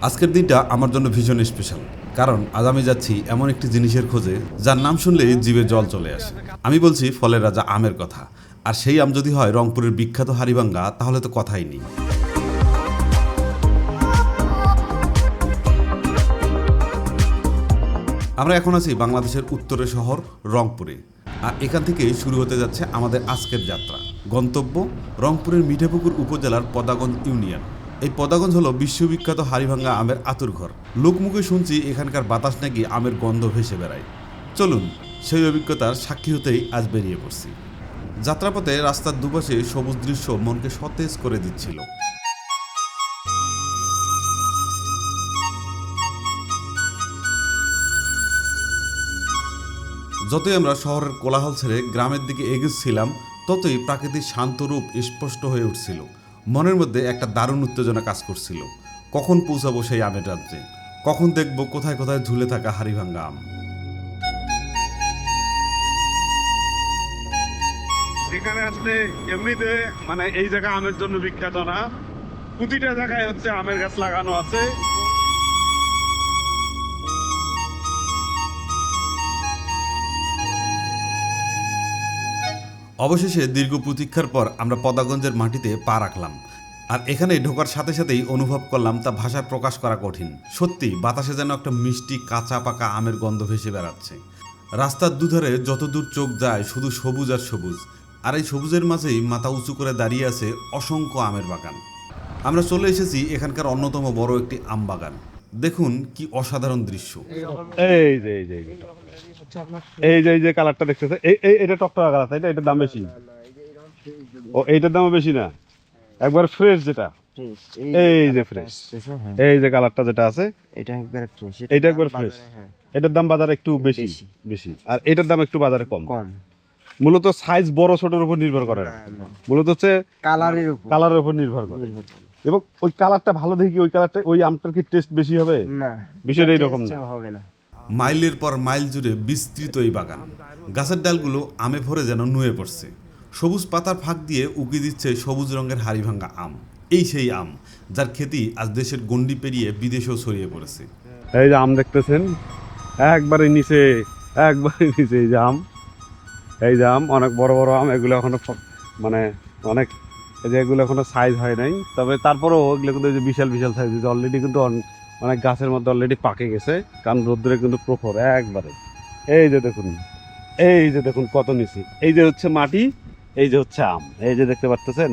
আজকের দিনটা আমার জন্য ভীষণ স্পেশাল, কারণ আজ আমি যাচ্ছি এমন একটি জিনিসের খোঁজে যার নাম শুনলেই জিভে জল চলে আসে। আমি বলছি ফলের রাজা আমের কথা। আর সেই আম যদি হয় রংপুরের বিখ্যাত হাড়িভাঙ্গা, তাহলে তো কথাই নেই। আমরা এখন আছি বাংলাদেশের উত্তরের শহর রংপুরে, আর এখান থেকে শুরু হতে যাচ্ছে আমাদের আজকের যাত্রা। গন্তব্য রংপুরের মিঠাপুকুর উপজেলার পদাগঞ্জ ইউনিয়ন। এই পদাগঞ্জ হলো বিশ্ববিখ্যাত হাড়িভাঙ্গা আমের আতুরঘর। লোকমুখে শুনছি এখানকার বাতাস নাকি আমের গন্ধ ভেসে বেড়ায়। চলুন সেই অভিজ্ঞতার সাক্ষী হতেই আজ বেরিয়ে পড়ছি। যাত্রাপথে রাস্তার দুপাশে সবুজ দৃশ্য মনকে সতেজ করে দিচ্ছিল। যতই আমরা শহরের কোলাহল ছেড়ে গ্রামের দিকে এগোচ্ছিলাম, ততই প্রাকৃতিক শান্ত রূপ স্পষ্ট হয়ে উঠছিল। মনের মধ্যে একটা দারুণ উত্তেজনা কাজ করছিল। কখন পৌঁছাবো সেই আমের রাজ্যে, কখন দেখবো কোথায় কোথায় ঝুলে থাকা হাড়িভাঙ্গা আম। এখানে আসলে এমনিতে মানে এই জায়গা আমের জন্য বিখ্যাত না, প্রতিটা জায়গায় হচ্ছে আমের গাছ লাগানো আছে। অবশেষে দীর্ঘ প্রতীক্ষার পর আমরা পদাগঞ্জের মাটিতে পা রাখলাম। আর এখানে ঢোকার সাথে সাথেই অনুভব করলাম তা ভাষায় প্রকাশ করা কঠিন। সত্যি বাতাসে যেন একটা মিষ্টি কাঁচা পাকা আমের গন্ধ ভেসে বেড়াচ্ছে। রাস্তার দুধারে যতদূর চোখ যায় শুধু সবুজ আর সবুজ, আর এই সবুজের মাঝেই মাথা উঁচু করে দাঁড়িয়ে আছে অসংখ্য আমের বাগান। আমরা চলে এসেছি এখানকার অন্যতম বড় একটি আম বাগান। দেখুন কি অসাধারণ দৃশ্য। এই যে এই যে এই যে কালারটা দেখতেছে, এটা টকটকা কালার, তাই না? এটার দাম বেশি। ও এইটার দাম বেশি না, একবার ফ্রেশ যেটা, এই যে ফ্রেশ, এই যে কালারটা যেটা আছে এটা একবার ফ্রেশ। এটার দাম বাজারে একটু বেশি বেশি, আর এটার দাম একটু বাজারে কম। মূলত সাইজ বড় ছোটর উপর নির্ভর করে না, মূলত হচ্ছে কালারের উপর নির্ভর করে। এবং ওই কালারটা ভালো দেখি ওই কালারটা, ওই আমটার কি টেস্ট বেশি হবে না? বিষয়টা এইরকম না। মাইলের পর মাইল জুড়ে বিস্তৃত এই বাগান। গাছের ডালগুলো আমে ভরে যেন নুয়ে পড়ছে। সবুজ পাতার ফাঁক দিয়ে উকি দিচ্ছে সবুজ রঙের হাড়িভাঙ্গা আম। এই সেই আম যার খ্যাতি আজ দেশের গণ্ডি পেরিয়ে বিদেশেও ছড়িয়ে পড়েছে। এই যে আম দেখতেছেন, একবারে নিচে, একবারে নিচে এই যে আম, এই যে আম অনেক বড় বড় আম। এগুলো এখনো মানে অনেক, এই যে এগুলো এখনো সাইজ হয় নাই, তবে তারপরেও এগুলো কিন্তু যে বিশাল বিশাল সাইজ, অলরেডি কিন্তু অনেক গাছের মধ্যে অলরেডি পাকে গেছে, কারণ রোদ্রে কিন্তু প্রখর একবারে। এই যে দেখুন, এই যে দেখুন কত নিচে, এই যে হচ্ছে মাটি, এই যে হচ্ছে আম, এই যে দেখতে পাচ্ছেন,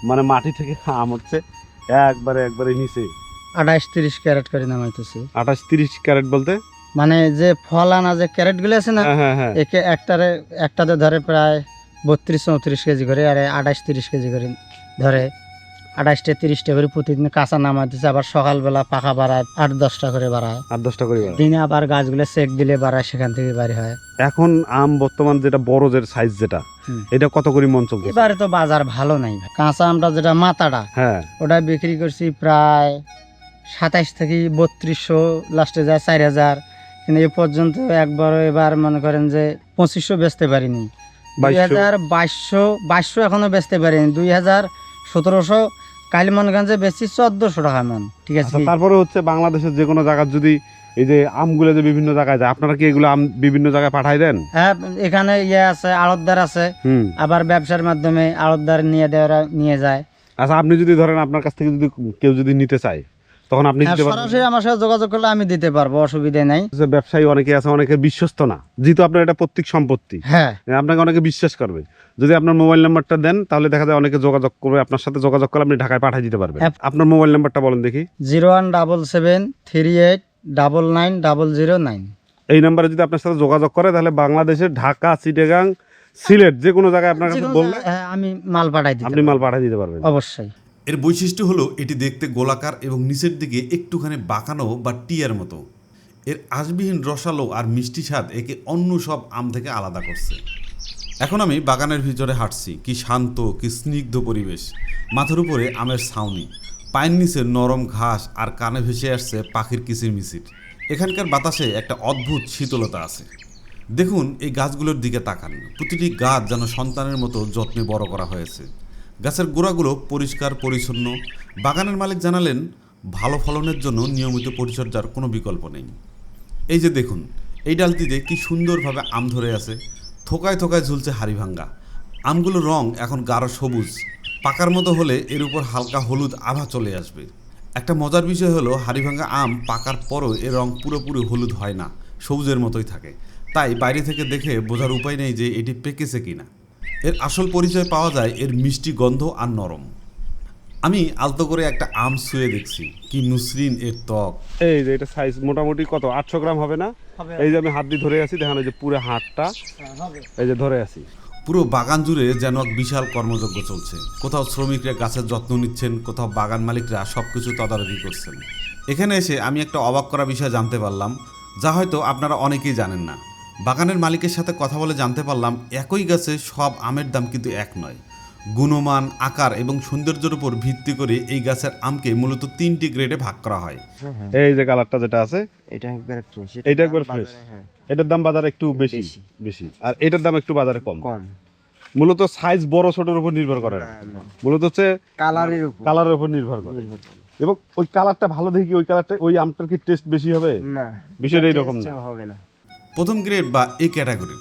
মানে মাটি থেকে আম হচ্ছে একবারে একবারে নিচে। 28-30 ক্যারেট করে নামাইতেছি। 28-30 ক্যারেট বলতে মানে যে ফল আনা যে ক্যারেট গুলো আছে না, একে একটাতে ধরে প্রায় 32-34 কেজি করে, আর 28-30 কেজি করে ধরে। 28-30টা করে প্রতিদিন কাঁচা নামাইতেছে। আবার সকালবেলা পাকা বাড়ায় 8-10টা করে বাড়ায়, 8-10টা করে দিনে আবার গাছগুলো চেক দিলে বাড়ায়, সেখান থেকে বাড়ি হয়। এখন আম বর্তমান যেটা বড় যে সাইজ যেটা, এটা কত করে মন চলছে? এবারে তো বাজার ভালো নাই। কাঁচা আমটা যেটা মাথাটা, ওটা বিক্রি করছি প্রায় 27 থেকে 3200, লাস্টে যায় 4000। কিন্তু এ পর্যন্ত একবারও এবার মনে করেন যে 2500 বেচতে পারিনি। 2200 এখনো বেচতে পারিনি। 2700 কাল মনে করেন যে বেশি 1400 টাকা মন। ঠিক আছে, তারপরে হচ্ছে বাংলাদেশের যে কোনো জায়গায় যদি এই যে আমগুলো যে বিভিন্ন জায়গায় যায়, আপনারা কি এগুলো আম বিভিন্ন জায়গায় পাঠাই দেন? হ্যাঁ, এখানে আছে, আড়তদার আছে, আবার ব্যবসার মাধ্যমে আড়তদার নিয়ে যায়। আচ্ছা, আপনি যদি ধরেন আপনার কাছ থেকে যদি কেউ যদি নিতে চায়, তখন আপনি সরাসরি আমার সাথে যোগাযোগ করলে আমি দিতে পারবো, অসুবিধা নাই। ব্যবসায়ী অনেকে আছে, অনেকে বিশ্বস্ত না, যেহেতু আপনার এটা পৈতৃক সম্পত্তি, আপনাকে অনেকে বিশ্বাস করবে। যদি আপনার মোবাইল নাম্বারটা দেন, তাহলে দেখা যায় অনেকে যোগাযোগ করবে আপনার সাথে, যোগাযোগ করলে আপনি ঢাকায় পাঠিয়ে দিতে পারবেন। আপনার মোবাইল নাম্বারটা বলেন দেখি। 0177380009। এই নাম্বারে যদি আপনার সাথে যোগাযোগ করে, তাহলে বাংলাদেশের ঢাকা, চিটাগাং, সিলেট যে কোনো জায়গায় আপনার কাছে বললে আমি মাল পাঠাই দিই, আপনি মাল পাঠিয়ে দিতে পারবেন অবশ্যই। এর বৈশিষ্ট্য হলো এটি দেখতে গোলাকার এবং নিচের দিকে একটুখানি বাঁকানো বা টিয়ার মতো। এর আঁশবিহীন রসালো আর মিষ্টি স্বাদ একে অন্য সব আম থেকে আলাদা করছে। এখন আমি বাগানের ভিতরে হাঁটছি। কি শান্ত, কি স্নিগ্ধ পরিবেশ। মাথার উপরে আমের ছাউনি, পায়ের নিচে নরম ঘাস, আর কানে ভেসে আসছে পাখির কিচিরমিচির। এখানকার বাতাসে একটা অদ্ভুত শীতলতা আছে। দেখুন এই গাছগুলোর দিকে তাকান। প্রতিটি গাছ যেন সন্তানের মতো যত্নে বড় করা হয়েছে। গাছের গোড়াগুলো পরিষ্কার পরিচ্ছন্ন। বাগানের মালিক জানালেন, ভালো ফলনের জন্য নিয়মিত পরিচর্যার কোনো বিকল্প নেই। এই যে দেখুন, এই ডালটিতে কি সুন্দরভাবে আম ধরে আছে, থোকায় থোকায় ঝুলছে হাড়িভাঙ্গা। আমগুলোর রং এখন গাঢ় সবুজ, পাকার মতো হলে এর উপর হালকা হলুদ আভা চলে আসবে। একটা মজার বিষয় হলো হাড়িভাঙ্গা আম পাকার পরও এর রং পুরোপুরি হলুদ হয় না, সবুজের মতোই থাকে। তাই বাইরে থেকে দেখে বোঝার উপায় নেই যে এটি পেকেছে কিনা। এর আসল পরিচয় পাওয়া যায় এর মিষ্টি গন্ধ আর নরম। আমি আলতো করে একটা আম ছুঁয়ে দেখছি, কি মসৃণ এর ত্বক। এই যে এটা সাইজ মোটামুটি কত 800 গ্রাম হবে না? এই যে আমি হাত দিয়ে ধরে আছি, দেখেন এই যে পুরো হাতটা এই যে ধরে আছি। পুরো বাগান জুড়ে যেন এক বিশাল কর্মযজ্ঞ চলছে। কোথাও শ্রমিকরা গাছের যত্ন নিচ্ছেন, কোথাও বাগান মালিকরা সব কিছু তদারকি করছেন। এখানে এসে আমি একটা অবাক করা বিষয় জানতে পারলাম, যা হয়তো আপনারা অনেকেই জানেন না। বাগানের মালিকের সাথে কথা বলে জানতে পারলাম, একই গাছে সব আমের দাম কিন্তু এক নয়। গুণমান, আকার এবং সৌন্দর্যের উপর ভিত্তি করে এই গাছের আমকে মূলত 3টি গ্রেডে ভাগ করা হয়। এই যে কালারটা যেটা আছে এটা একবার ফ্রেশ, এটা একবার ফ্রেশ। হ্যাঁ এটার দাম বাজারে একটু বেশি বেশি, আর এটার দাম একটু বাজারে কম। কম। মূলত সাইজ বড় ছোটের উপর নির্ভর করে না, মূলত হচ্ছে কালারের উপর কালারের উপর নির্ভর করে। এবং ওই কালারটা ভালো দেখি ওই কালারটা ওই আমটার কি টেস্ট বেশি হবে? না, বিষয়টা এরকম না। হবে না। প্রথম গ্রেড বা এ ক্যাটাগরি।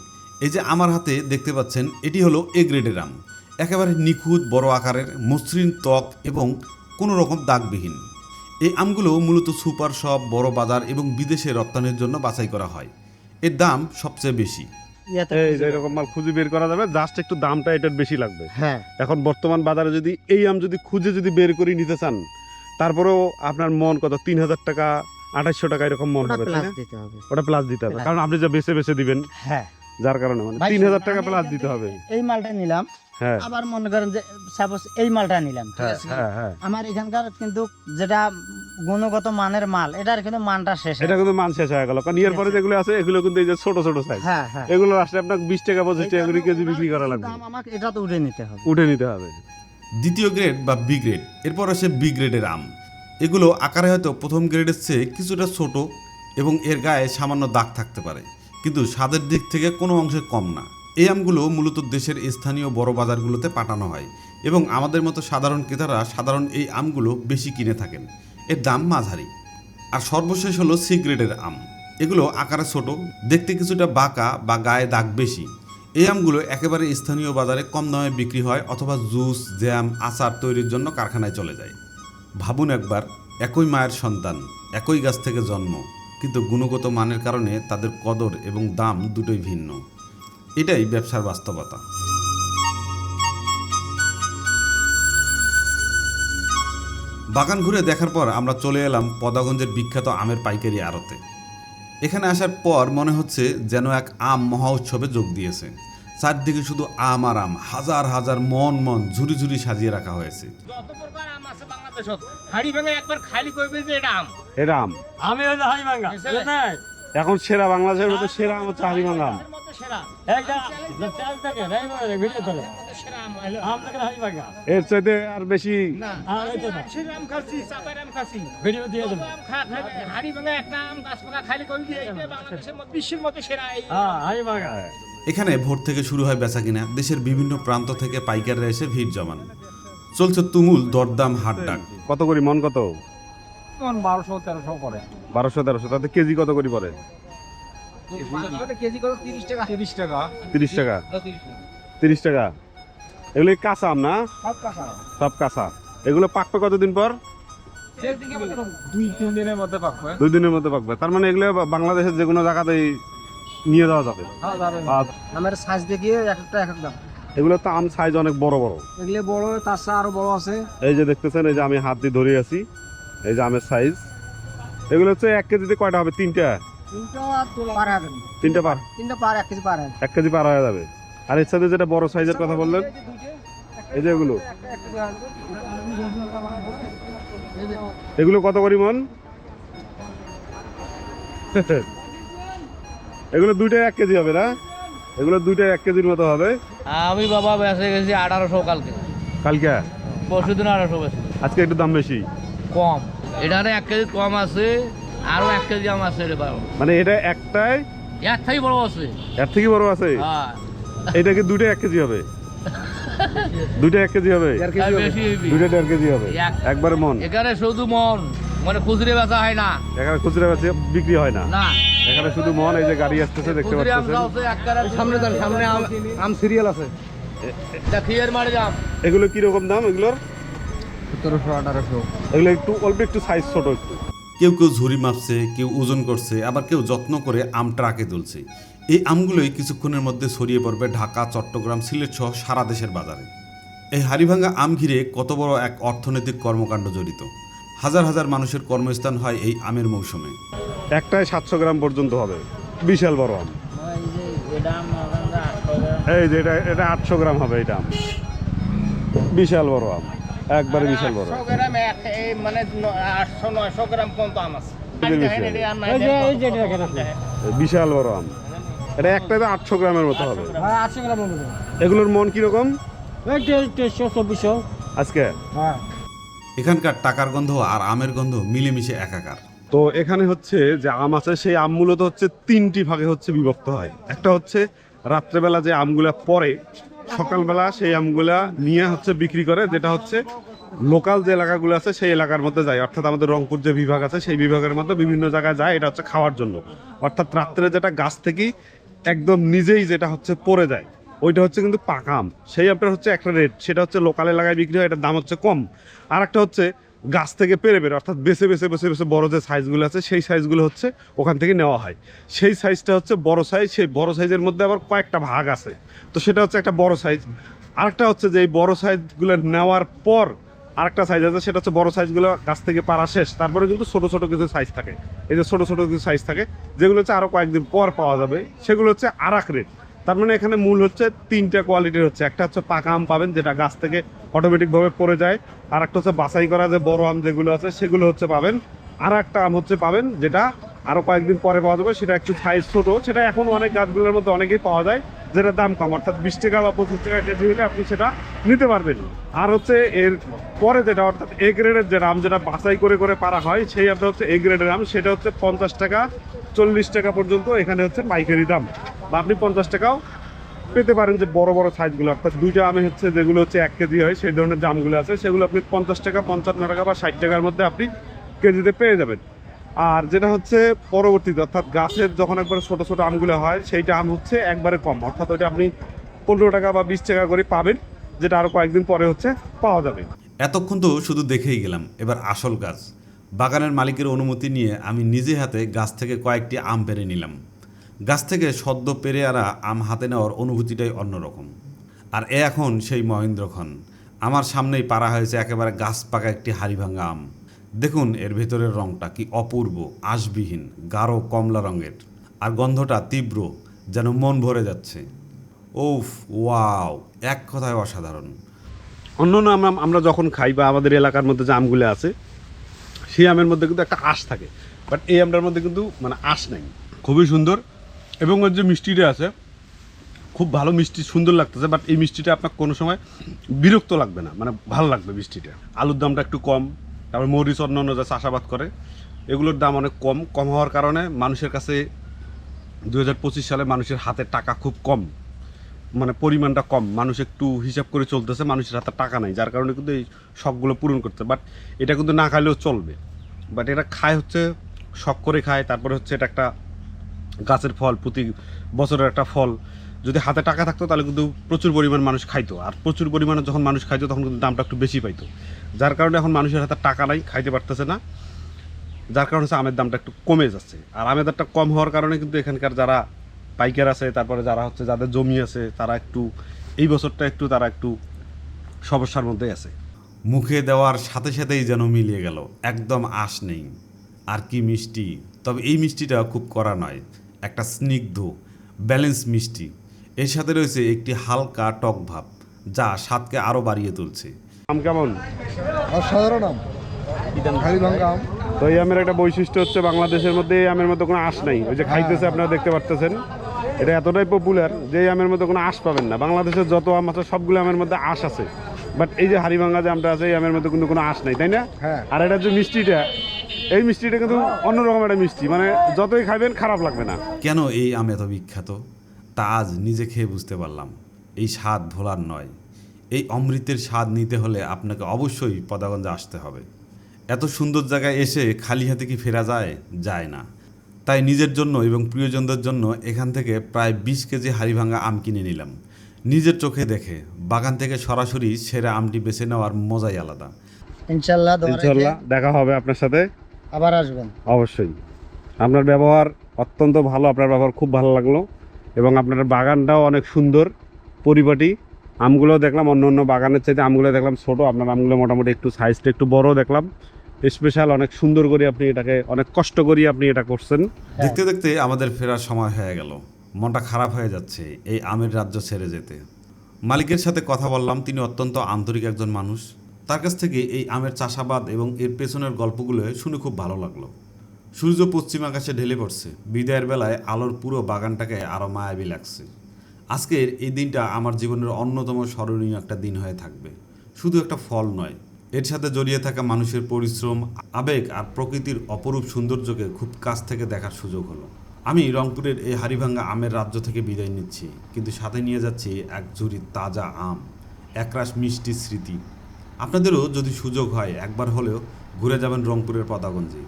এই যে আমার হাতে দেখতে পাচ্ছেন, এটি হলো এ গ্রেডের আম। একেবারে নিখুঁত, বড় আকারের, মসৃণ ত্বক এবং কোনো রকম দাগবিহীন। এই আমগুলো মূলত সুপার শপ, বড় বাজার এবং বিদেশে রপ্তানির জন্য বাছাই করা হয়। এর দাম সবচেয়ে বেশি। এই যে এরকম মাল খুঁজে বের করা যাবে, জাস্ট একটু দামটা এটার বেশি লাগবে। হ্যাঁ, এখন বর্তমান বাজারে যদি এই আম যদি খুঁজে যদি বের করে নিতে চান, তারপরেও আপনার মন কত 3000 টাকা 2800 টাকা এরকম মন ওটা হবে, তাই প্লাস না? দিতে হবে। ওটা প্লাস দিতে হবে, কারণ আপনি যা বেছে বেছে দিবেন, হ্যাঁ, যার কারণে মানে ভাই, 3000 টাকা আমি প্লাস এখান দিতে থেকে হবে। এই মালটা নিলাম, হ্যাঁ আবার মনে করেন যে সাপোজ এই মালটা নিলাম, ঠিক হ্যাঁ আছে? হ্যাঁ হ্যাঁ, আমার এখানকার কিন্তু যেটা গুণগত মানের মাল, এটার কিন্তু মানটা শেষ। এটা কিন্তু মান শেষ হয়ে গেল, কারণ এর পরে যেগুলো আছে এগুলো কিন্তু এই যে ছোট ছোট সাইজ, হ্যাঁ হ্যাঁ, এগুলো আসলে আপনাকে 20 টাকা 25 টাকা করে কেজি বিক্রি করা লাগবে, দাম আমাকে এটা তো উঠে নিতে হবে। উঠে নিতে হবে। দ্বিতীয় গ্রেড বা বি গ্রেড। এরপর আসে বি গ্রেডের আম। এগুলো আকারে হয়তো প্রথম গ্রেডের চেয়ে কিছুটা ছোট এবং এর গায়ে সামান্য দাগ থাকতে পারে, কিন্তু স্বাদের দিক থেকে কোনো অংশে কম না। এই আমগুলো মূলত দেশের স্থানীয় বড় বাজারগুলোতে পাঠানো হয় এবং আমাদের মতো সাধারণ ক্রেতারা সাধারণ এই আমগুলো বেশি কিনে থাকেন। এর দাম মাঝারি। আর সর্বশেষ হলো সি গ্রেডের আম। এগুলো আকারে ছোট, দেখতে কিছুটা বাঁকা বা গায়ে দাগ বেশি। এই আমগুলো একেবারে স্থানীয় বাজারে কম দামে বিক্রি হয় অথবা জুস, জ্যাম, আচার তৈরির জন্য কারখানায় চলে যায়। ভাবুন একবার, একই মায়ের সন্তান, একই গাছ থেকে জন্ম, কিন্তু গুণগত মানের কারণে তাদের কদর এবং দাম দুটোই ভিন্ন। এটাই ব্যবসার বাস্তবতা। বাগান ঘুরে দেখার পর আমরা চলে এলাম পদাগঞ্জের বিখ্যাত আমের পাইকারি আড়তে। এখানে আসার পর মনে হচ্ছে যেন এক আম মহা উৎসবে যোগ দিয়েছে। চারদিকে শুধু আম আর আম, হাজার হাজার মন মন ঝুরি ঝুরি সাজিয়ে রাখা হয়েছে। যত প্রকার আম আছে বাংলাদেশত, হাড়ি ভেঙে একবার খালি কইবে যে এটা আম। এটা আম আমি হলো হাড়ি ভাঙা। এখন সেরা, বাংলাদেশের মধ্যে সেরা আম হচ্ছে হাড়িভাঙ্গা আম। এর মধ্যে সেরা। একটা চাল থেকে রাই বলে ভিডিও করে। সেরা আম হলো আম থেকে হাড়ি ভাঙা। এর চাইতে আর বেশি না, আর এই তো না। সেরা আম খাচ্ছি, চাপার আম খাচ্ছি। ভিডিও দিয়ে দেব। আম খা হাড়ি ভাঙা একটা আম গাছ পাকা খালি কই দিয়ে এটা বাংলাদেশের মধ্যে বিশ্বের মধ্যে সেরা এই। হ্যাঁ, হাড়ি ভাঙা। এখানে ভোর থেকে শুরু হয় বেচাকিনা। দেশের বিভিন্ন প্রান্ত থেকে পাইকাররা এসে ভিড় জমান। চলছে তুমুল দরদাম হাটডাক। কত করি মন? কত? কোন 1200-1300 করে। 1200-1300, তাতে কেজি কত করে পড়ে? কেজি কত? 30 টাকা। 30 টাকা। 30 টাকা। 30 টাকা। এগুলো কাঁচা আম না? সব কাঁচা। সব কাঁচা। এগুলো পাকবে কতদিন পর? 2-3 দিনের মধ্যে পাকবে। 2 দিনের মধ্যে পাকবে। তার মানে এগুলো বাংলাদেশের যে কোনো জায়গাতেই নিয়ে যাওয়া যাবে। হ্যাঁ, যাবে। আর আমার সাইজ দেখিয়ে এক একটা এক এক দাম। এগুলো তো আম সাইজ অনেক বড় বড়। এগুলো বড়, তার চেয়ে আরো বড় আছে। এই যে দেখতেছেন, এই যে আমি হাত দিয়ে ধরে আছি, এই যে আমের সাইজ। এগুলো হচ্ছে 1 কেজিতে কয়টা হবে? 3টা। তিনটা পার হবে। 3টা পার? 3টা পার 1 কেজি পার হবে। 1 কেজি পার হয়ে যাবে। আর এর সাথে যেটা বড় সাইজের কথা বললেন, এই যে এগুলো, এগুলো কত করি মন? এগুলো দুইটাই 1 কেজি হবে না? এগুলো দুইটাই 1 কেজির মতো হবে। আমি বাবা বেঁচে গেছি 1800 কালকে। কালকে? পরশু দিন 1800 বেশি। আজকে একটু দাম বেশি কম। এটারে 1 কেজি কম আছে, আরো 1 কেজি আম আছে রে বাবা। মানে এটা একটাই এর থেকে বড় আছে। এর থেকে বড় আছে? হ্যাঁ, এটা কি দুইটাই 1 কেজি হবে? দুইটা 1 কেজি হবে? আর বেশি হইবি। দুইটা 1.5 কেজি হবে এক- একবারে মন। এখানে শুধু মন, মানে খুচরে বেচা হয় না। এখানে খুচরা বেচে বিক্রি হয় না, না এখানে শুধু মন। এই যে গাড়ি আসতেছে দেখতে খুচরে আম পাচ্ছেন। যাচ্ছে একবারে সামনে যান, সামনে আম সিরিয়াল আছে, দেখিয়ে মারে যাম। এগুলো কিরকম দাম এগুলোর? 1700-1800। এগুলো একটু অল্প একটু সাইজ ছোট একটু। কেউ কেউ ঝুড়ি মাপছে, কেউ ওজন করছে, আবার কেউ যত্ন করে আম ট্রাকে তুলছে। এই আমগুলোই কিছুক্ষণের মধ্যে ছড়িয়ে পড়বে ঢাকা, চট্টগ্রাম, সিলেট সহ সারা দেশের বাজারে। এই হাড়িভাঙ্গা আম ঘিরে কত বড় এক অর্থনৈতিক কর্মকাণ্ড জড়িত। হাজার হাজার মানুষের কর্মস্থান হয় এই আমের মৌসুমে। একটাই 700 গ্রাম পর্যন্ত হবে, বিশাল বড় আম। এই যে এটা 800 গ্রাম হবে, এটা আম বিশাল বড় আম, একবারে বিশাল বড়। 800 গ্রাম মানে 800-900 গ্রাম পর্যন্ত আম আছে। বিশাল বড় আম, এটা একটাই তো 800 গ্রামের মতো হবে। 800 গ্রাম হবে। এগুলোর মন কিরকম 2300-2400। আজকে? হ্যাঁ। এখানকার টাকার গন্ধ আর আমের গন্ধ মিলেমিশে একাকার। তো এখানে হচ্ছে যে আম আছে, সেই আম মূলত হচ্ছে 3টি ভাগে হচ্ছে বিভক্ত হয়। একটা হচ্ছে রাত্রেবেলা যে আমগুলা পরে, সকালবেলা সেই আমগুলা নিয়ে হচ্ছে বিক্রি করে, যেটা হচ্ছে লোকাল যে এলাকাগুলো আছে সেই এলাকার মধ্যে যায়। অর্থাৎ আমাদের রংপুর যে বিভাগ আছে সেই বিভাগের মধ্যে বিভিন্ন জায়গায় যায়, এটা হচ্ছে খাওয়ার জন্য। অর্থাৎ রাত্রে যেটা গাছ থেকে একদম নিজেই যেটা হচ্ছে পড়ে যায়, ওইটা হচ্ছে কিন্তু পাকা আম। সেই আমটার হচ্ছে একটা রেট, সেটা হচ্ছে লোকাল এলাকায় বিক্রি হয়, এটার দাম হচ্ছে কম। আর একটা হচ্ছে গাছ থেকে পেরে পেরে, অর্থাৎ বেছে বেছে বেছে বেছে বড় যে সাইজগুলো আছে সেই সাইজগুলো হচ্ছে ওখান থেকে নেওয়া হয়। সেই সাইজটা হচ্ছে বড় সাইজ। সেই বড় সাইজের মধ্যে আবার কয়েকটা ভাগ আছে, তো সেটা হচ্ছে একটা বড় সাইজ। আরেকটা হচ্ছে যে এই বড় সাইজগুলো নেওয়ার পর আরেকটা সাইজ আছে, সেটা হচ্ছে বড় সাইজগুলো গাছ থেকে পাড়া শেষ, তারপরে কিন্তু ছোট ছোট কিছু সাইজ থাকে। এই যে ছোট ছোট কিছু সাইজ থাকে, যেগুলো হচ্ছে আরও কয়েকদিন পর পাওয়া যাবে, সেগুলো হচ্ছে আর এক রেট। তার মানে এখানে মূল হচ্ছে 3টা কোয়ালিটির হচ্ছে। একটা হচ্ছে পাকা আম পাবেন, যেটা গাছ থেকে অটোমেটিকভাবে পড়ে যায়। আর একটা হচ্ছে বাছাই করা যে বড় আম যেগুলো আছে সেগুলো হচ্ছে পাবেন। আর একটা আম হচ্ছে পাবেন যেটা আরও কয়েকদিন পরে পাওয়া যাবে, সেটা একটু সাইজ ছোট, সেটা এখন অনেক গাছগুলোর মধ্যে অনেকেই পাওয়া যায়, যেটার দাম কম, অর্থাৎ 20 টাকা বা 25 টাকা কেজি হলে আপনি সেটা নিতে পারবেন। আর হচ্ছে এর পরে যেটা, অর্থাৎ এ গ্রেডের যে আম, যেটা বাছাই করে করে পারা হয়, সেই আমটা হচ্ছে এ গ্রেডের আম। সেটা হচ্ছে 50 টাকা 40 টাকা পর্যন্ত এখানে হচ্ছে পাইকারি দাম, বা আপনি 50 টাকাও পেতে পারেন। যে বড় বড় সাইজগুলো, অর্থাৎ 2টা আমে হচ্ছে যেগুলো হচ্ছে 1 কেজি হয়, সেই ধরনের যে আমগুলো আছে সেগুলো আপনি 50 টাকা, 55 টাকা বা 60 টাকার মধ্যে আপনি কেজিতে পেয়ে যাবেন। আর যেটা হচ্ছে পরবর্তীতে, অর্থাৎ গাছের যখন একবারে ছোট ছোট আমগুলো হয়, সেইটা আম হচ্ছে একবারে কম, অর্থাৎ ওইটা আপনি 15 টাকা বা 20 টাকা করে পাবেন, যেটা আরও কয়েকদিন পরে হচ্ছে পাওয়া যাবে। এতক্ষণ তো শুধু দেখেই গেলাম, এবার আসল কাজ। বাগানের মালিকের অনুমতি নিয়ে আমি নিজে হাতে গাছ থেকে কয়েকটি আম পেড়ে নিলাম। গাছ থেকে সদ্য পেরে আনা আম হাতে নেওয়ার অনুভূতিটাই অন্যরকম। আর এখন সেই মহেন্দ্র খন আমার সামনেই পাড়া হয়েছে একেবারে গাছ পাকা একটি হাড়িভাঙ্গা আম। দেখুন এর ভেতরের রঙটা কি অপূর্ব, আঁশবিহীন, গাঢ় কমলা রঙের, আর গন্ধটা তীব্র, যেন মন ভরে যাচ্ছে। ওফ, ওয়াও, এক কথায় অসাধারণ। অন্যান্য আমরা যখন খাই বা আমাদের এলাকার মধ্যে যে আমগুলো আছে, সেই আমের মধ্যে কিন্তু একটা আঁশ থাকে, বাট এই আমটার মধ্যে কিন্তু মানে আঁশ নেই। খুবই সুন্দর, এবং ওর যে মিষ্টিটা আছে খুব ভালো মিষ্টি, সুন্দর লাগতেছে। বাট এই মিষ্টিটা আপনার কোনো সময় বিরক্ত লাগবে না, মানে ভালো লাগবে মিষ্টিটা। আলুর দামটা একটু কম, তারপর মরিচ অন্যান্য যা চাষাবাদ করে এগুলোর দাম অনেক কম হওয়ার কারণে মানুষের কাছে 2025 সালে মানুষের হাতে টাকা খুব কম, মানে পরিমাণটা কম, মানুষ একটু হিসাব করে চলতেছে, মানুষের হাতে টাকা নাই, যার কারণে কিন্তু এই শখগুলো পূরণ করতে। বাট এটা কিন্তু না খাইলেও চলবে, বাট এটা খায় হচ্ছে শখ করে খায়। তারপরে হচ্ছে এটা একটা গাছের ফল, প্রতি বছরের একটা ফল। যদি হাতে টাকা থাকতো তাহলে কিন্তু প্রচুর পরিমাণ মানুষ খাইতো, আর প্রচুর পরিমাণে যখন মানুষ খাইতো তখন কিন্তু দামটা একটু বেশি পাইতো, যার কারণে এখন মানুষের হাতে টাকা নাই, খাইতে পারতেছে না, যার কারণে হচ্ছে আমের দামটা একটু কমে যাচ্ছে। আর আমের দামটা কম হওয়ার কারণে কিন্তু এখানকার যারা পাইকার আছে, তারপরে যারা হচ্ছে যাদের জমি আছে, তারা একটু এই বছরটা একটু তারা একটু সমস্যার মধ্যে আছে। মুখে দেওয়ার সাথে সাথেই যেন মিলিয়ে গেল, একদম আঁশ নেই। আর কি মিষ্টি! তবে এই মিষ্টিটা খুব কড়া নয়, একটা স্নিগ্ধ ব্যালেন্স মিষ্টি। এর সাথে রয়েছে একটি হালকা টক ভাব, যা স্বাদকে আরও বাড়িয়ে তুলছে। আম কেমন? অসাধারণ আম, হাড়িভাঙ্গা আম। তো এই আমের একটা বৈশিষ্ট্য হচ্ছে বাংলাদেশের মধ্যে এই আমের মধ্যে কোনো আঁশ নাই। ওই যে খাইতেছে আপনারা দেখতে পারতেছেন, এটা এতটাই পপুলার যে এই আমের মধ্যে কোনো আঁশ পাবেন না। বাংলাদেশের যত আম আছে সবগুলো আমের মধ্যে আঁশ আছে, বাট এই যে হাড়িভাঙ্গা যে আমটা আছে এই আমের মধ্যে কিন্তু কোনো আঁশ নাই, তাই না? হ্যাঁ। আর এটা যে মিষ্টিটা, এই মিষ্টিটা কিন্তু অন্যরকম একটা মিষ্টি, মানে যতই খাইবেন খারাপ লাগবে না। কেন এই আম এত বিখ্যাত তা আজ নিজে খেয়ে বুঝতে পারলাম। এই স্বাদ ভোলার নয়, এই অমৃতের স্বাদ নিতে হলে আপনাকে অবশ্যই পদাগঞ্জে আসতে হবে। এত সুন্দর জায়গায় এসে খালি হাতে কি ফেরা যায়? যায় না। তাই নিজের জন্য এবং প্রিয়জনদের জন্য এখান থেকে প্রায় 20 কেজি হাড়িভাঙা আম কিনে নিলাম। নিজের চোখে দেখে বাগান থেকে সরাসরি সেরা আমটি বেছে নেওয়ার মজাই আলাদা। ইনশাল্লাহ দোয়া রেখে ইনশাল্লাহ দেখা হবে আপনার সাথে, আবার আসবেন। অবশ্যই। আপনার ব্যবহার অত্যন্ত ভালো, আপনার ব্যবহার খুব ভালো লাগলো এবং আপনার বাগানটাও অনেক সুন্দর পরিপাটি। আমগুলো দেখলাম অন্য অন্য বাগানের চাইতে আমগুলো দেখলাম ছোট, আপনার আমগুলো মোটামুটি একটু সাইজটা একটু বড় দেখলাম। স্পেশাল, অনেক সুন্দর করে আপনি এটাকে অনেক কষ্ট করে আপনি এটা করছেন। দেখতে দেখতে আমাদের ফেরার সময় হয়ে গেল। মনটা খারাপ হয়ে যাচ্ছে এই আমের রাজ্য ছেড়ে যেতে। মালিকের সাথে কথা বললাম, তিনি অত্যন্ত আন্তরিক একজন মানুষ। তার কাছ থেকে এই আমের চাষাবাদ এবং এর পেছনের গল্পগুলো শুনে খুব ভালো লাগলো। সূর্য পশ্চিম আকাশে ঢেলে পড়ছে, বিদায়ের বেলায় আলোর পুরো বাগানটাকে আরও মায়াবী লাগছে। আজকের এই দিনটা আমার জীবনের অন্যতম স্মরণীয় একটা দিন হয়ে থাকবে। শুধু একটা ফল নয়, এর সাথে জড়িয়ে থাকা মানুষের পরিশ্রম, আবেগ আর প্রকৃতির অপরূপ সৌন্দর্যকে খুব কাছ থেকে দেখার সুযোগ হলো। আমি রংপুরের এই হাড়িভাঙ্গা আমের রাজ্য থেকে বিদায় নিচ্ছি, কিন্তু সাথে নিয়ে যাচ্ছি এক ঝুড়ি তাজা আম, একরাশ মিষ্টি স্মৃতি। আপনাদেরও যদি সুযোগ হয় একবার হলেও ঘুরে যাবেন রংপুরের পদাগঞ্জে।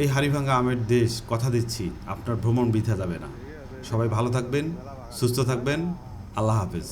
এই হাড়িভাঙ্গা আমের দেশ, কথা দিচ্ছি আপনার ভ্রমণ বৃথা যাবে না। সবাই ভালো থাকবেন, সুস্থ থাকবেন। আল্লাহ হাফেজ।